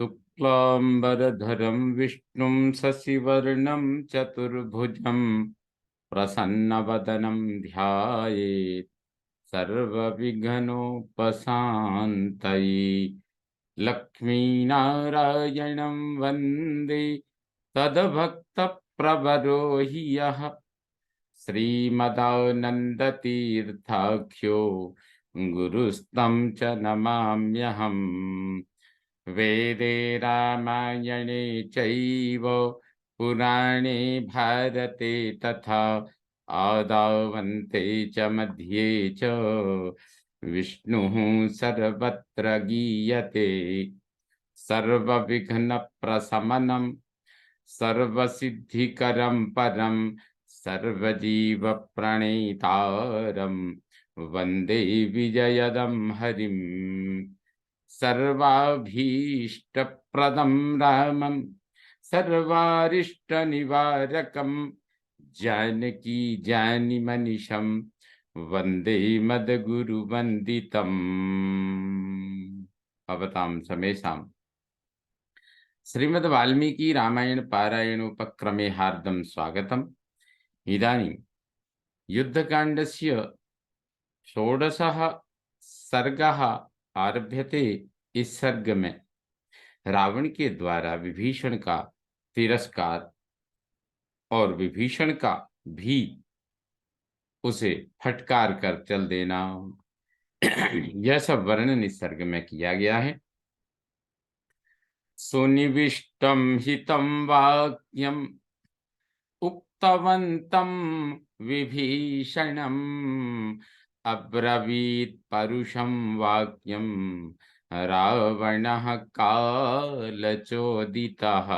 शुक्लांबरधरं विष्णुं शशिवर्णं चतुर्भुजं प्रसन्नवदनं ध्यायेत् सर्वविघ्नोपशान्तये। लक्ष्मीनारायणं वन्दे तद्भक्तप्रवरो हि यः श्रीमदानन्दतीर्थाख्यो गुरुस्तं च नमाम्यहम्। वेदे रामायणे चैव पुराणे भारते तथा आदावन्ते च मध्ये च विष्णुः सर्वत्र गीयते। सर्वविघ्नप्रशमनं सर्वसिद्धिकरं परं सर्वजीवप्रणेतारं वन्दे विजयदं हरिम्। सर्वाभीष्टप्रदं रामं सर्वारिष्टनिवारकं जानकी जानिमनिषं वन्दे मद्गुरुवन्दितम्। भवतां समेषां श्रीमद् वाल्मीकि रामायण पारायणोपक्रमे हार्दं स्वागतम्। इदानीं युद्धकाण्डस्य षोडशः सर्गः आरभ्यते। इस सर्ग में रावण के द्वारा विभीषण का तिरस्कार और विभीषण का भी उसे फटकार कर चल देना, यह सब वर्णन इस सर्ग में किया गया है। सुनिविष्टं हितं वाक्यम् उक्तवन्तं विभीषणम् अब्रवीत् परुषं वाक्यं रावणः कालचोदितः।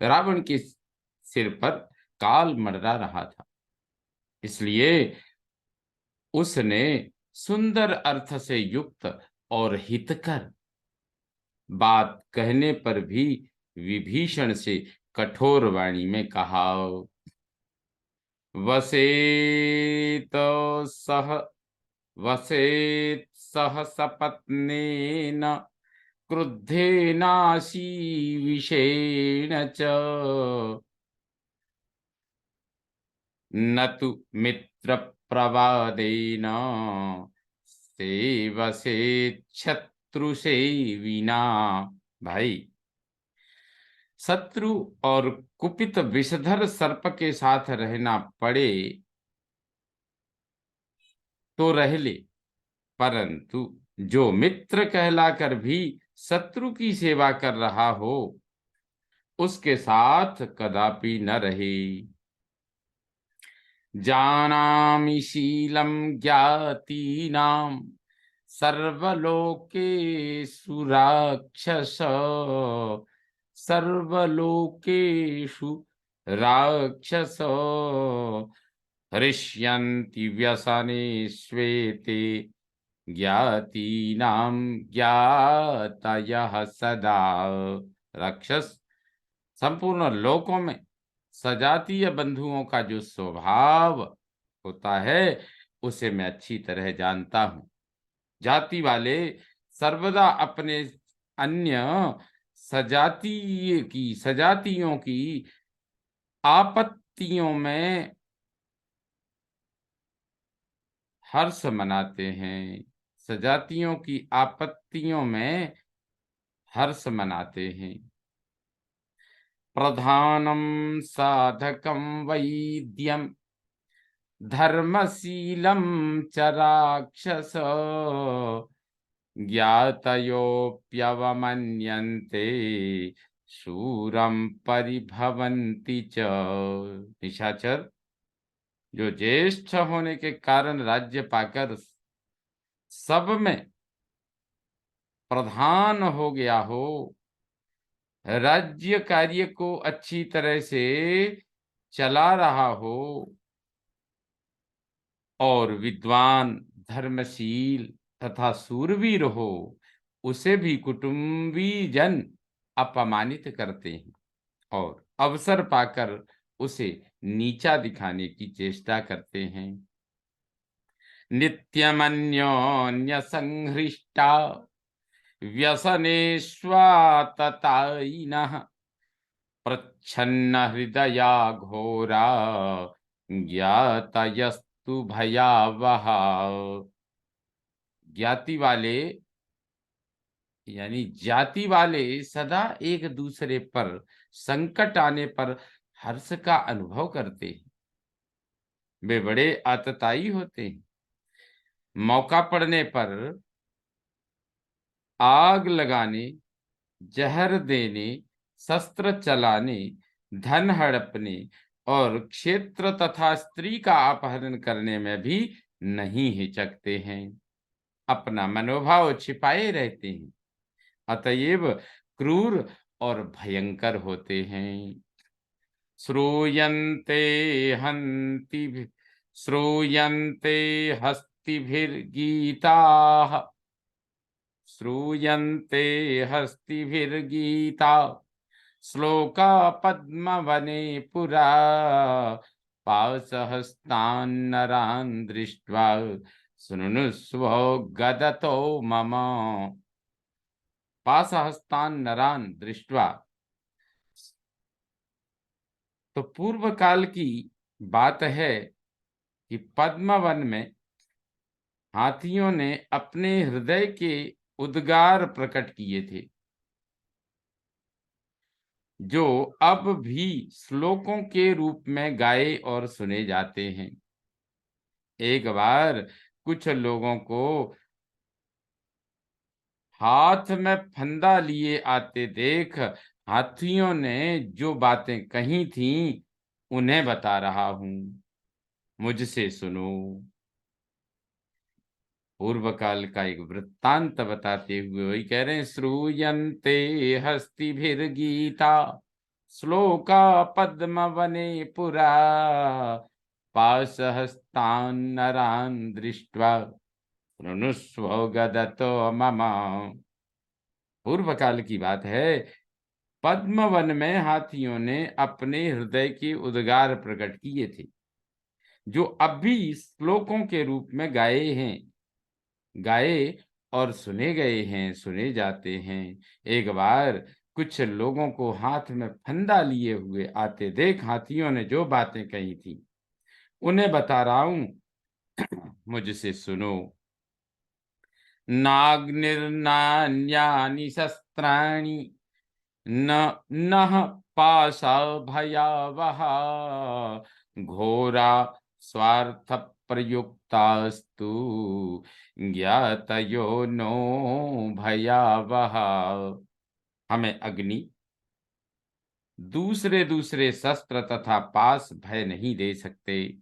रावण के सिर पर काल मंडरा रहा था, इसलिए उसने सुंदर अर्थ से युक्त और हितकर बात कहने पर भी विभीषण से कठोर वाणी में कहा। वसेत सह सपत्नेन क्रुद्धेनाशीविषेण च न तु मित्रप्रवादेन सेवसेत् शत्रुसेविना। भाई, शत्रु और कुपित विषधर सर्प के साथ रहना पड़े तो रह ले, परंतु जो मित्र कहलाकर भी शत्रु की सेवा कर रहा हो उसके साथ कदापि न रहे। जानामि शीलं ज्ञातीनां सर्वलोकेषु राक्षस सर्वलोकेषु राक्षस हृष्यन्ति व्यसने श्वेते ज्ञातीनां ज्ञातयः सदा। राक्षस संपूर्ण लोकों में सजातीय बंधुओं का जो स्वभाव होता है उसे मैं अच्छी तरह जानता हूं। जाति वाले सर्वदा अपने अन्य सजातियों की आपत्तियों में हर्ष मनाते हैं, सजातियों की आपत्तियों में हर्ष मनाते हैं। प्रधानम साधकम वैद्यम धर्मशीलम च राक्षस ज्ञातयोऽप्यवमन्यन्ते शूरं परिभवन्ति च। निशाचर, जो ज्येष्ठ होने के कारण राज्य पाकर सब में प्रधान हो गया हो, राज्य कार्य को अच्छी तरह से चला रहा हो और विद्वान, धर्मशील तथा सूरवीर हो, उसे भी कुटुंबी जन अपमानित करते हैं और अवसर पाकर उसे नीचा दिखाने की चेष्टा करते हैं। नित्यमन्योन्य संहृष्टा व्यसनेष्वाततायिनः प्रच्छन्न हृदया घोरा ज्ञातयस्तु भयावहा। ज्ञाति वाले यानी जाति वाले सदा एक दूसरे पर संकट आने पर हर्ष का अनुभव करते हैं। वे बड़े आतताई होते हैं। मौका पड़ने पर आग लगाने, जहर देने, शस्त्र चलाने, धन हड़पने और क्षेत्र तथा स्त्री का अपहरण करने में भी नहीं हिचकते हैं। अपना मनोभाव छिपाए रहते हैं, अतएव क्रूर और भयंकर होते हैं। श्रूयन्ते हन्ति श्रूयन्ते हस्तिभिर्गीताः श्रूयन्ते हस्तिभिर्गीता श्लोका पद्मवने पुरा पाशहस्तान् नरान् दृष्ट्वा शृणुष्व गदतो मम। पाशहस्तान् नरान् दृष्ट्वा, तो पूर्व काल की बात है कि पद्मवन में हाथियों ने अपने हृदय के उद्गार प्रकट किए थे, जो अब भी श्लोकों के रूप में गाए और सुने जाते हैं। एक बार कुछ लोगों को हाथ में फंदा लिए आते देख हाथियों ने जो बातें कही थीं उन्हें बता रहा हूं, मुझसे सुनो। पूर्व काल का एक वृत्तांत बताते हुए वही कह रहे हैं, श्रूयन्ते हस्तिभिर्गीता श्लोका पद्मवने पुरा पाशहस्तान् नरान् दृष्ट्वा शृणुष्व गदतो मम। पूर्व काल की बात है, पद्मवन में हाथियों ने अपने हृदय के उद्गार प्रकट किए थे, जो अब भी श्लोकों के रूप में गाए और सुने गए हैं, सुने जाते हैं। एक बार कुछ लोगों को हाथ में फंदा लिए हुए आते देख हाथियों ने जो बातें कही थी उन्हें बता रहा हूं, मुझसे सुनो। नाग्निर्नान्यानि शस्त्राणि न नः पाशा भयावहा घोरा स्वार्थ प्रयुक्तास्तु ज्ञातयो नो भयावहा। हमें अग्नि, दूसरे शस्त्र तथा पास भय नहीं दे सकते।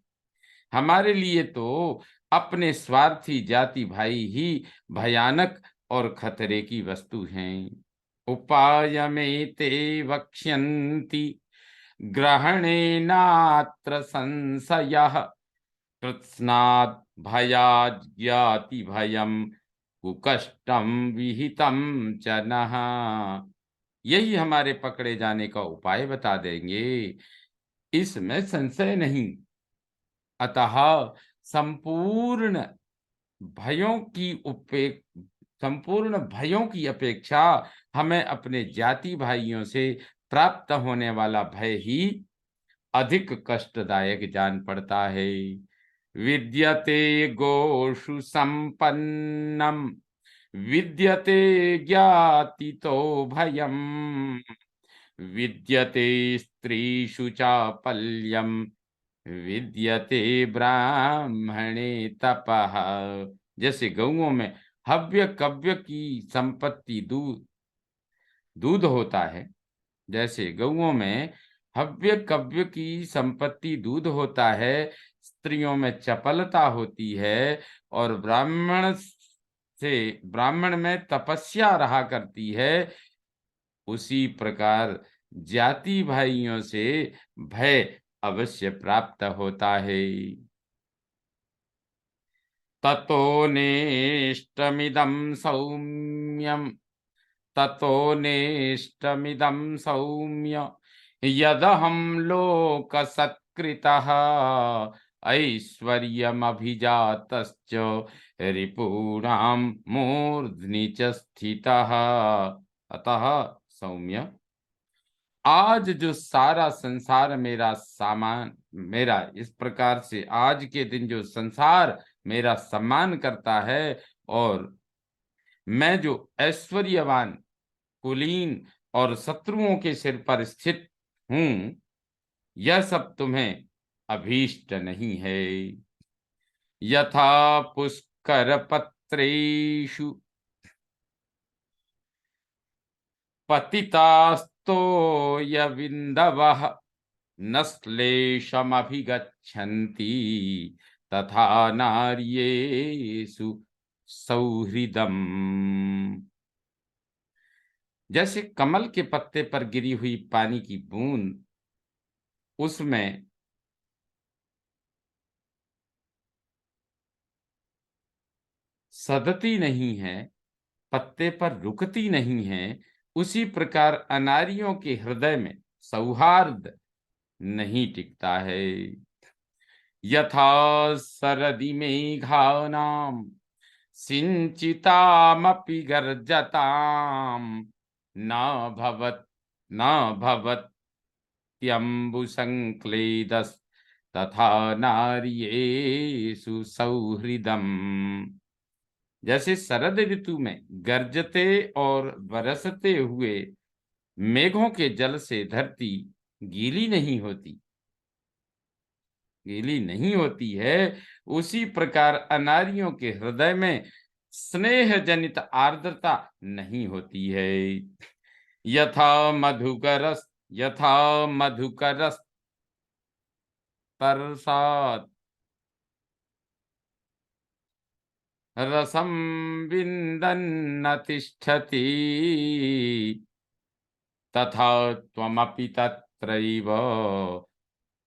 हमारे लिए तो अपने स्वार्थी जाति भाई ही भयानक और खतरे की वस्तु हैं। उपायमेते वक्ष्यन्ति ग्रहणेनात्र संशयः कृत्स्नात् भयात् ज्ञाति भयम् कुकष्टम विहितम च नः। यही हमारे पकड़े जाने का उपाय बता देंगे, इसमें संशय नहीं। अतः संपूर्ण संपूर्ण भयों की अपेक्षा हमें अपने जाति भाइयों से प्राप्त होने वाला भय ही अधिक कष्टदायक जान पड़ता है। विद्यते गोषु संपन्नम विद्यते ज्ञातितो भयम् विद्यते स्त्रीषु चापल्यम विद्यते ब्राह्मणे तपः। जैसे गौओं में हव्य कव्य की संपत्ति दूध होता है, जैसे गौओं में हव्य कव्य की संपत्ति दूध होता है, स्त्रियों में चपलता होती है और ब्राह्मण में तपस्या रहा करती है, उसी प्रकार जाति भाइयों से भय अवश्य प्राप्त होता है। ततो नेष्टमिदं सौम्य यदहं लोक कृतः ऐश्वर्यमभिजातश्च रिपूणां मूर्ध्नि च स्थितः। अतः सौम्य, आज जो सारा संसार मेरा सामान, मेरा इस प्रकार से आज के दिन जो संसार मेरा सम्मान करता है, और मैं जो ऐश्वर्यवान, कुलीन और शत्रुओं के सिर पर स्थित हूं, यह सब तुम्हें अभीष्ट नहीं है। यथा पुष्कर पत्रेषु पतितास्तो यविन्दवः न श्लेषमभिगच्छन्ति तथा नार्येषु सौहृदम्। जैसे कमल के पत्ते पर गिरी हुई पानी की बूंद उसमें सदती नहीं है, पत्ते पर रुकती नहीं है, उसी प्रकार अनारियों के हृदय में सौहार्द नहीं टिकता है। यथा सरदि मेघानां सिंचितामपि गर्जताम् न भवत् न भवत्यम्बुसंक्लेदस् तथा नार्येषु सौहृदम्। जैसे शरद ऋतु में गरजते और बरसते हुए मेघों के जल से धरती गीली नहीं होती, गीली नहीं होती है, उसी प्रकार अनारियों के हृदय में स्नेह जनित आर्द्रता नहीं होती है। यथा मधुकरस तरसात रसं विन्दन्न तिष्ठति तथा त्वमपि तत्रैव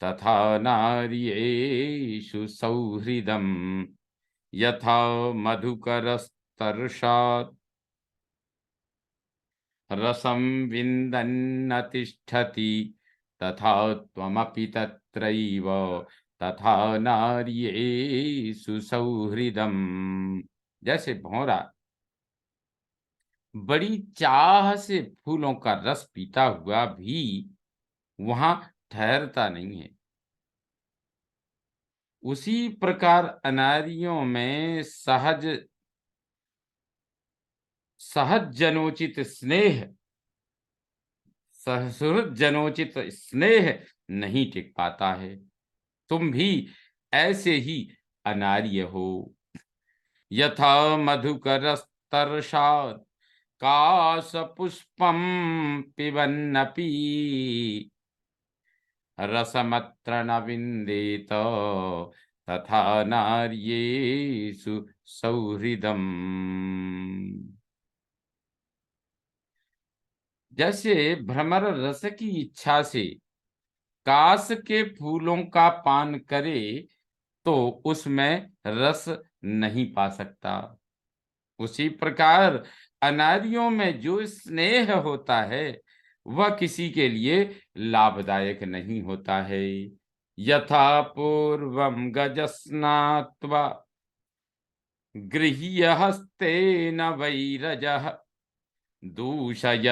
तथा नार्येषु सौहृदम्। यथा मधुकरस्तर्षात् रसं विन्दन्न तिष्ठति तथा त्वमपि तत्रैव तथा नार्येषु सौहृदम्। जैसे भौरा बड़ी चाह से फूलों का रस पीता हुआ भी वहां ठहरता नहीं है, उसी प्रकार अनारियों में सहज सहज जनोचित स्नेह, सहृद जनोचित स्नेह नहीं टिक पाता है। तुम भी ऐसे ही अनार्य हो। यथा मधुकरस्तर्षात् काशपुष्पं पिबन्नपि रसमत्र न विन्देत तथा नार्येषु सौहृदम्। जैसे भ्रमर रस की इच्छा से काश के फूलों का पान करे तो उसमें रस नहीं पा सकता, उसी प्रकार अनारियों में जो स्नेह होता है वह किसी के लिए लाभदायक नहीं होता है। यथा पूर्वं गजस्नात्वा गृह्यहस्तेन वैरजः दूषयत्यात्मनो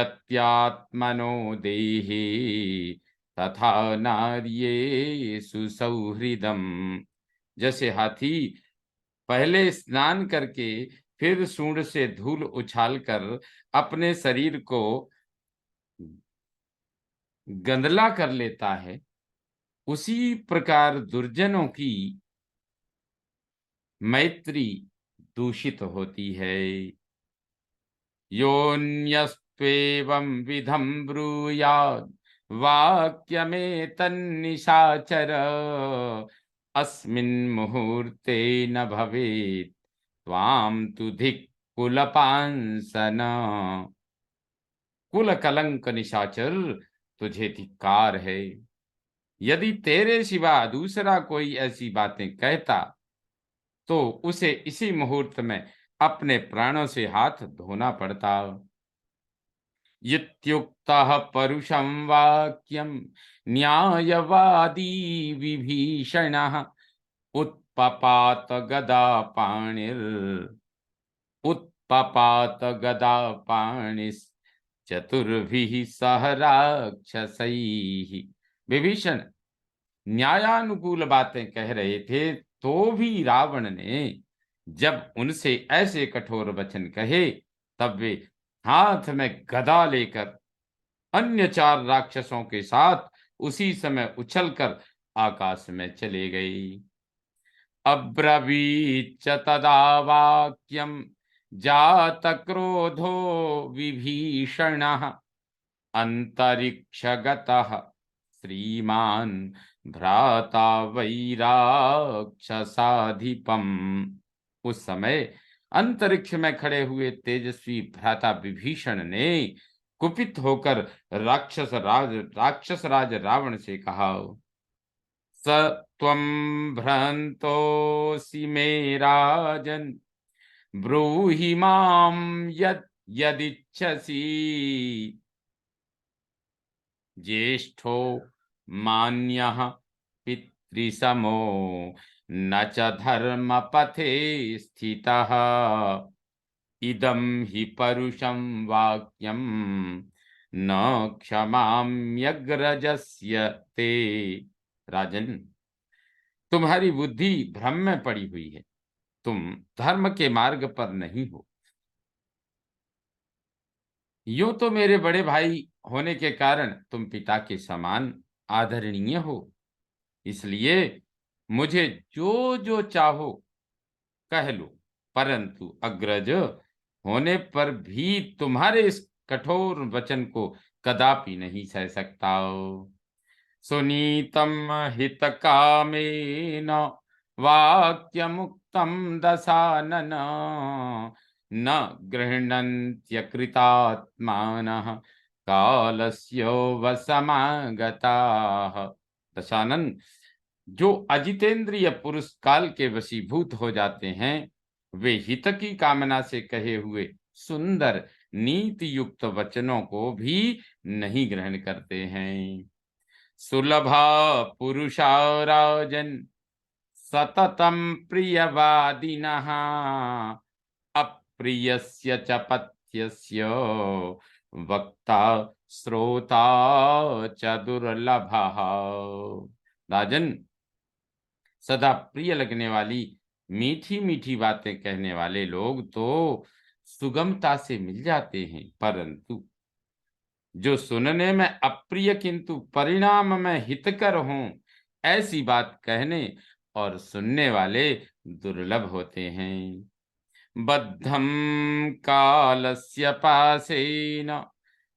देहे तथा नार्येषु सौहृदम्। जैसे हाथी पहले स्नान करके फिर सूंड से धूल उछालकर अपने शरीर को गंदला कर लेता है, उसी प्रकार दुर्जनों की मैत्री दूषित होती है। योऽन्यस्त्वेवं विधं ब्रूयात् वाक्यमेतन्निशाचर अस्मिन् मुहूर्ते न भवेत् त्वां तु धिक् कुलपांसन। कुल कलंक निशाचर, तुझे धिक्कार है। यदि तेरे सिवा दूसरा कोई ऐसी बातें कहता तो उसे इसी मुहूर्त में अपने प्राणों से हाथ धोना पड़ता। इत्युक्तः परुषं वाक्यं न्यायवादी विभीषणः उत्पपात गदापाणिश्चतुर्भिः सह राक्षसैः। विभीषण न्यायानुकूल बातें कह रहे थे, तो भी रावण ने जब उनसे ऐसे कठोर वचन कहे, तब वे हाथ में गदा लेकर अन्य 4 राक्षसों के साथ उसी समय उछलकर आकाश में चले गए। अब्रवीच्च तदा वाक्यं जात क्रोधो विभीषणः अंतरिक्षगतः श्रीमान् भ्राता वैराक्षसाधिपम्। उस समय अंतरिक्ष में खड़े हुए तेजस्वी भ्राता विभीषण ने कुपित होकर राक्षस राज रावण से कहा, स त्वं भ्रान्तोऽसि मे राजन् ब्रूहि मां यदिच्छसि ज्येष्ठो मान्यः पितृसमो न च धर्मपथे स्थितः इदं हि परुषं वाक्यं न क्षमाम्यग्रजस्य ते। राजन, तुम्हारी बुद्धि भ्रम में पड़ी हुई है, तुम धर्म के मार्ग पर नहीं हो। यूं तो मेरे बड़े भाई होने के कारण तुम पिता के समान आदरणीय हो, इसलिए मुझे जो जो चाहो कह लो, परंतु अग्रज होने पर भी तुम्हारे इस कठोर वचन को कदापि नहीं सह सकता। सुनीतम हितकामेन वाक्यमुक्तं दशानन न गृह्णन्त्यकृतात्मानः कालस्य वशमागताः। दशानन, जो अजितेंद्रिय पुरुष काल के वशीभूत हो जाते हैं, वे हित की कामना से कहे हुए सुंदर नीति युक्त वचनों को भी नहीं ग्रहण करते हैं। सुलभा पुरुषा राजन सततं प्रियवादिनः अप्रियस्य च पथ्यस्य वक्ता श्रोता च दुर्लभः। राजन, सदा प्रिय लगने वाली मीठी मीठी बातें कहने वाले लोग तो सुगमता से मिल जाते हैं, परंतु जो सुनने में अप्रिय किंतु परिणाम में हितकर हों, ऐसी बात कहने और सुनने वाले दुर्लभ होते हैं। बद्धं कालस्य पासेन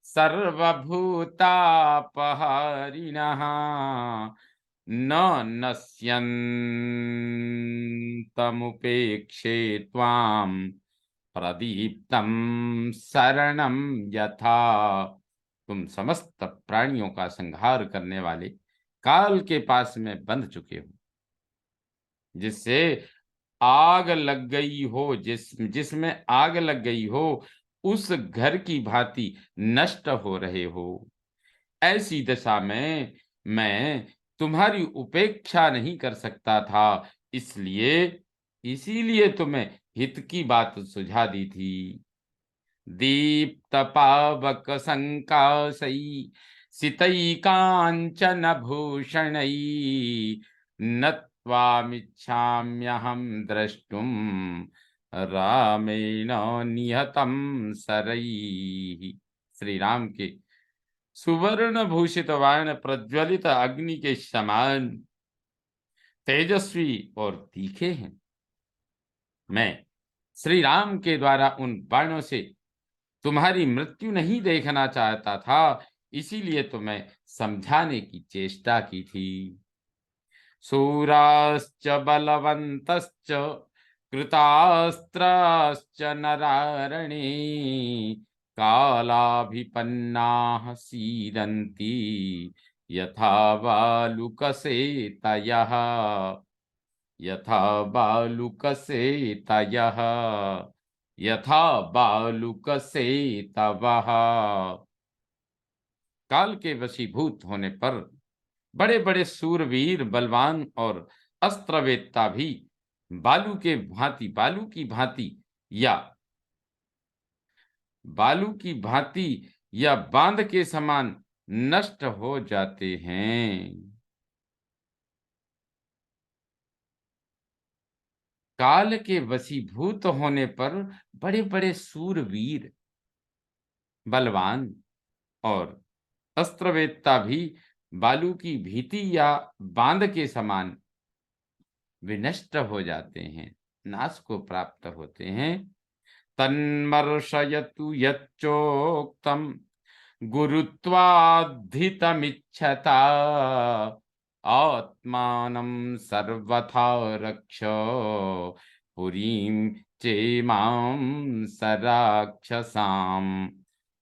सर्वभूतापहारिणः न नश्यन्तमुपेक्षे त्वां प्रदीप्तं शरणं यथा। तुम समस्त प्राणियों का संहार करने वाले काल के पास में बंध चुके हो, जिससे आग लग गई हो, जिसमें आग लग गई हो, उस घर की भांति नष्ट हो रहे हो। ऐसी दशा में मैं तुम्हारी उपेक्षा नहीं कर सकता था, इसीलिए तुम्हें हित की बात सुझा दी थी। दीप्त पावक संकाशै सितैकांचन भूषणै नत्वामिच्छाम्यहं द्रष्टुम रामेण निहतं शरैः। श्री राम के सुवर्ण भूषित वाण प्रज्वलित अग्नि के समान तेजस्वी और तीखे हैं। मैं श्री राम के द्वारा उन बाणों से तुम्हारी मृत्यु नहीं देखना चाहता था, इसीलिए तो मैं समझाने की चेष्टा की थी। शूराश्च बलवन्तश्च कृतास्त्राश्च नरारणे कालाभिपन्नाः सीदन्ति यथा बालुकसेतयः यथा बालुकसेतयः यथा बालुकसेतवः। काल के वशीभूत होने पर बड़े-बड़े सूरवीर, बलवान और अस्त्रवेत्ता भी बालू की भांति या बालू की भांति या बांद के समान नष्ट हो जाते हैं। काल के वशीभूत होने पर बड़े-बड़े सूरवीर, बलवान और अस्त्रवेत्ता भी बालू की भीति या बांद के समान विनष्ट हो जाते हैं, नाश को प्राप्त होते हैं। तन्मर्शयतु यच्चोक्तम् गुरुत्वाद्धितमिच्छता आत्मानं सर्वथा रक्ष पुरीं चेमां सराक्षसाम्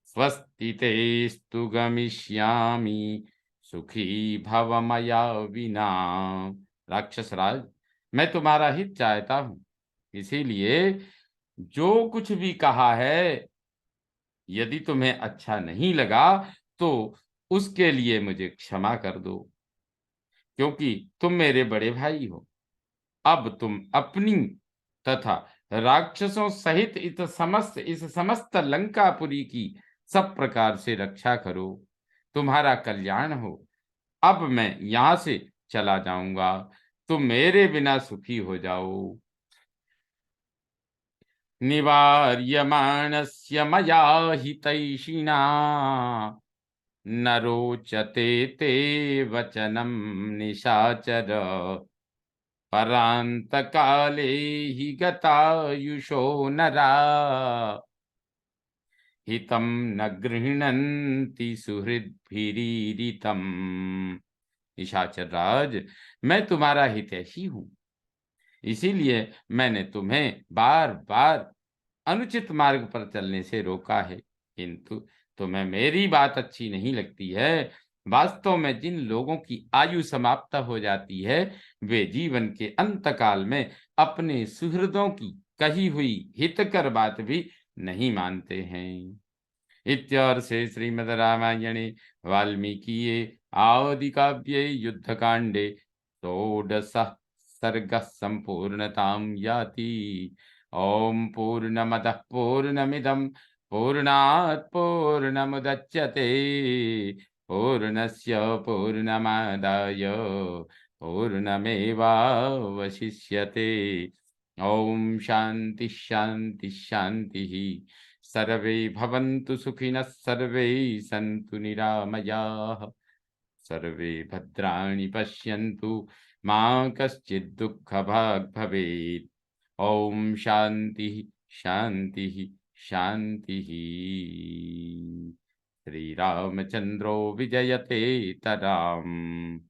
स्वस्ति तेस्तु गमिष्यामि सुखी भव मया विना। राक्षस राज, मैं तुम्हारा हित चाहता हूँ, इसीलिए जो कुछ भी कहा है, यदि तुम्हें अच्छा नहीं लगा तो उसके लिए मुझे क्षमा कर दो, क्योंकि तुम मेरे बड़े भाई हो। अब तुम अपनी तथा राक्षसों सहित इस समस्त लंकापुरी की सब प्रकार से रक्षा करो, तुम्हारा कल्याण हो। अब मैं यहाँ से चला जाऊंगा, तुम मेरे बिना सुखी हो जाओ। निवार्यमाणस्य मया हितैषिणा न रोचते ते वचनं निशाचर परान्तकाले हि गतायुषो नरा हितं न गृह्णन्ति सुहृद्भिरीरितम्। निशाचर राज, मैं तुम्हारा हितैषी हूँ, इसीलिए मैंने तुम्हें बार बार अनुचित मार्ग पर चलने से रोका है, किंतु तुम्हें मेरी बात अच्छी नहीं लगती है। वास्तव में जिन लोगों की आयु समाप्त हो जाती है, वे जीवन के अंत काल में अपने सुहृदों की कही हुई हितकर बात भी नहीं मानते हैं। इत्यार्षे श्रीमद् रामायणे वाल्मीकिये आदि काव्ये युद्धकांडे षोडशः सर्गः संपूर्णतां याति। ओम पूर्णमदः पूर्णमिदं पूर्णात् पूर्णमुदच्यते पूर्णस्य पूर्णमादाय पूर्णमेवावशिष्यते। ओम शांति शांति शांति। सर्वे भवन्तु सुखिनः, सर्वे सन्तु निरामयाः, सर्वे भद्राणि पश्यन्तु मा कश्चित् दुःखभाग् भवेत्। ओम शांति शांति शांति। श्री रामचंद्रो विजयते तराम।